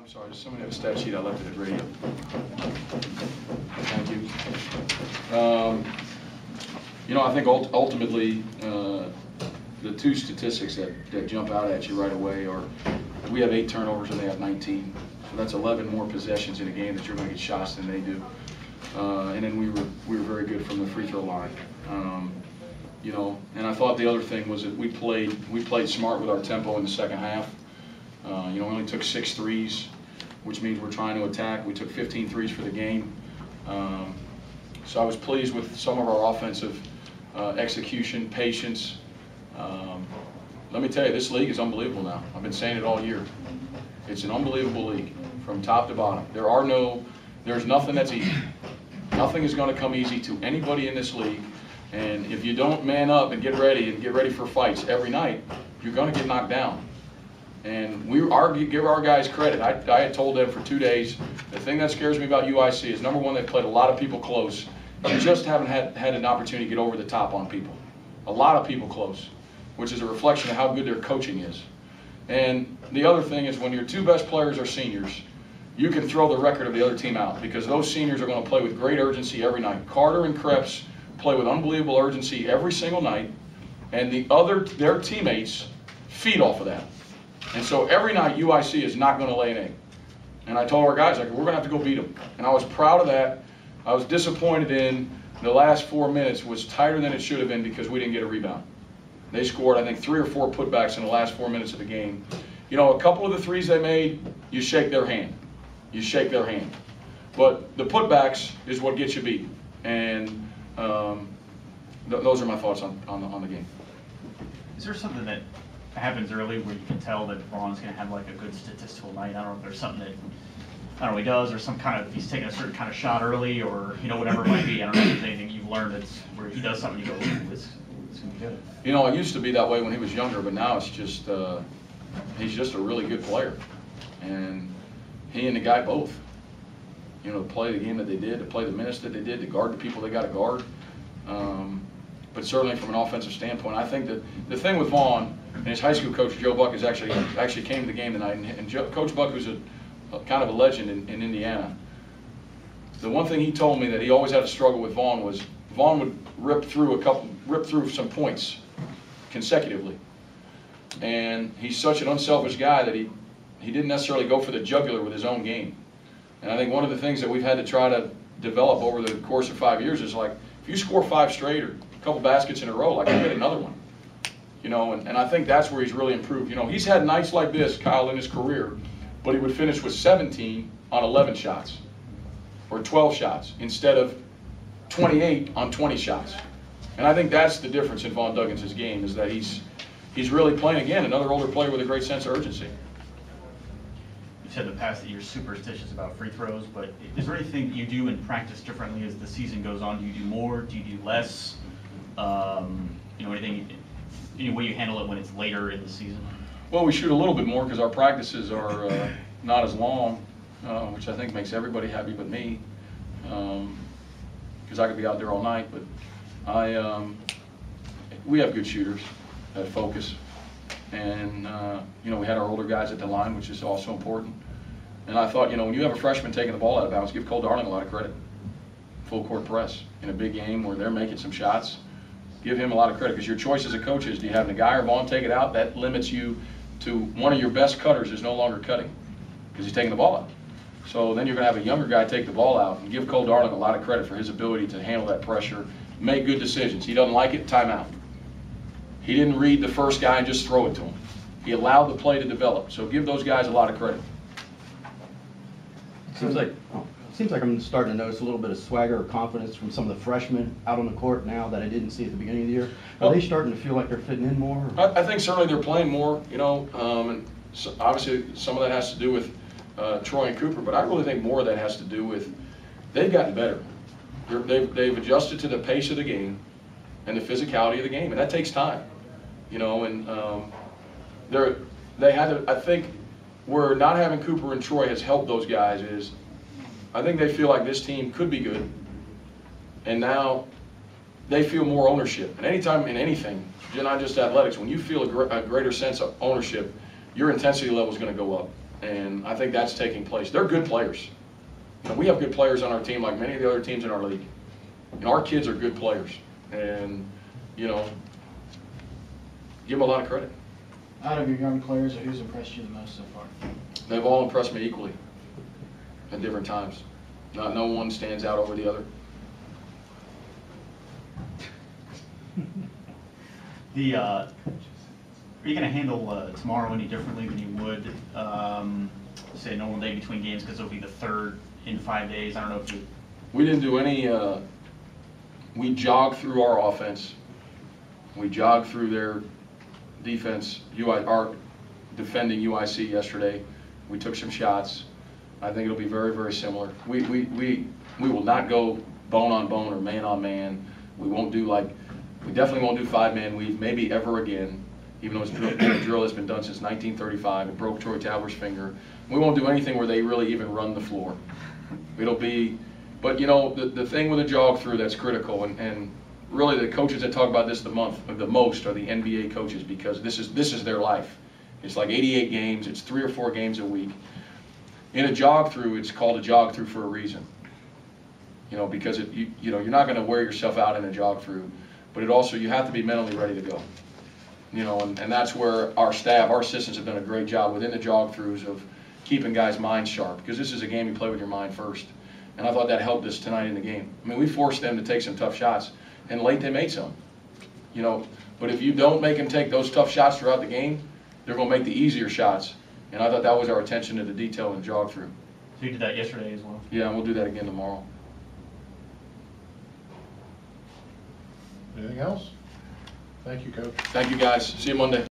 I'm sorry, does somebody have a stat sheet? I left it at radio. Thank you. You know, I think ultimately the two statistics that jump out at you right away are we have 8 turnovers and they have 19. So that's 11 more possessions in a game that you're going to get shots than they do. And then we were very good from the free throw line. You know, and I thought the other thing was that we played smart with our tempo in the second half. You know, we only took 6 threes, which means we're trying to attack. We took 15 threes for the game. So I was pleased with some of our offensive execution, patience. Let me tell you, this league is unbelievable now. I've been saying it all year. It's an unbelievable league from top to bottom. There's nothing that's easy. Nothing is going to come easy to anybody in this league. And if you don't man up and get ready for fights every night, you're going to get knocked down. And give our guys credit. I had told them for 2 days, the thing that scares me about UIC is, number one, they've played a lot of people close. You just haven't had an opportunity to get over the top on people. A lot of people close, which is a reflection of how good their coaching is. And the other thing is, when your 2 best players are seniors, you can throw the record of the other team out, because those seniors are going to play with great urgency every night. Carter and Krebs play with unbelievable urgency every single night, and their teammates feed off of that. And so every night UIC is not going to lay an egg. And I told our guys, like, we're going to have to go beat them. And I was proud of that. I was disappointed in the last 4 minutes was tighter than it should have been because we didn't get a rebound. They scored, I think, 3 or 4 putbacks in the last 4 minutes of the game. You know, a couple of the threes they made, you shake their hand. You shake their hand. But the putbacks is what gets you beat. And those are my thoughts on the game. Is there something that happens early where you can tell that Vaughn's going to have like a good statistical night? I don't know if there's something that, I don't know, he does, or some kind of, he's taking a certain kind of shot early, or, you know, whatever it might be. I don't know if there's anything you've learned that's where he does something, you go, ooh, it's going to be good. You know, it used to be that way when he was younger, but now it's just, he's just a really good player. And he and the guy both, you know, to play the game that they did, to play the minutes that they did, to guard the people they got to guard. But certainly from an offensive standpoint, I think that the thing with Vaughn and his high school coach, Joe Buck, is actually came to the game tonight. And Coach Buck, who's a kind of a legend in Indiana, the one thing he told me that he always had a struggle with Vaughn was Vaughn would rip through some points consecutively. And he's such an unselfish guy that he didn't necessarily go for the jugular with his own game. And I think one of the things that we've had to try to develop over the course of 5 years is, like, if you score 5 straight or a couple baskets in a row, like, you get another one. You know, and I think that's where he's really improved. You know, he's had nights like this, Kyle, in his career, but he would finish with 17 on 11 shots or 12 shots instead of 28 on 20 shots. And I think that's the difference in Vaughn Duggins' game, is that he's really playing, again, another older player with a great sense of urgency. You said in the past that you're superstitious about free throws, but is there anything that you do in practice differently as the season goes on? Do you do more? Do you do less? You know, any way you handle it when it's later in the season? Well, we shoot a little bit more because our practices are not as long, which I think makes everybody happy but me, because I could be out there all night. But we have good shooters that focus. And, you know, we had our older guys at the line, which is also important. And I thought, you know, when you have a freshman taking the ball out of bounds, give Cole Darling a lot of credit. Full court press in a big game where they're making some shots. Give him a lot of credit, because your choice as a coach is, do you have the guy or Vaughn take it out? That limits you to one of your best cutters is no longer cutting because he's taking the ball out. So then you're going to have a younger guy take the ball out, and give Cole Darling a lot of credit for his ability to handle that pressure, make good decisions. He doesn't like it, timeout. He didn't read the first guy and just throw it to him. He allowed the play to develop. So give those guys a lot of credit. Seems like I'm starting to notice a little bit of swagger or confidence from some of the freshmen out on the court now that I didn't see at the beginning of the year. Are they starting to feel like they're fitting in more? I think certainly they're playing more, you know, and so obviously some of that has to do with Troy and Cooper, but I really think more of that has to do with they've gotten better. They've adjusted to the pace of the game and the physicality of the game, and that takes time, you know. And they had to. I think where not having Cooper and Troy has helped those guys is, I think they feel like this team could be good, and now they feel more ownership. And anytime in anything, not just athletics, when you feel a greater sense of ownership, your intensity level is going to go up. And I think that's taking place. They're good players. You know, we have good players on our team like many of the other teams in our league. You know, our kids are good players. And, you know, give them a lot of credit. Out of your young players, who's impressed you the most so far? They've all impressed me equally at different times. No one stands out over the other. Are you going to handle tomorrow any differently than you would, say, a normal day between games, because it'll be the third in 5 days? I don't know if you... We didn't do any, we jogged through our offense. We jogged through their defense, our defending UIC yesterday. We took some shots. I think it'll be very, very similar. We will not go bone on bone or man on man. We won't do we definitely won't do 5-man weave, maybe ever again, even though it's a drill that's been done since 1935. It broke Troy Talber's finger. We won't do anything where they really even run the floor. It'll be, but you know, the thing with a jog through that's critical, and really the coaches that talk about this the most are the NBA coaches, because this is their life. It's like 88 games, it's 3 or 4 games a week. In a jog through, it's called a jog through for a reason. You know, because you know, you're not going to wear yourself out in a jog through, but it also, you have to be mentally ready to go. You know, and that's where our staff, our assistants have done a great job within the jog throughs of keeping guys' minds sharp, because this is a game you play with your mind first. And I thought that helped us tonight in the game. I mean, we forced them to take some tough shots, and late they made some. You know, but if you don't make them take those tough shots throughout the game, they're going to make the easier shots. And I thought that was our attention to the detail in the jog through. So you did that yesterday as well? Yeah, and we'll do that again tomorrow. Anything else? Thank you, Coach. Thank you, guys. See you Monday.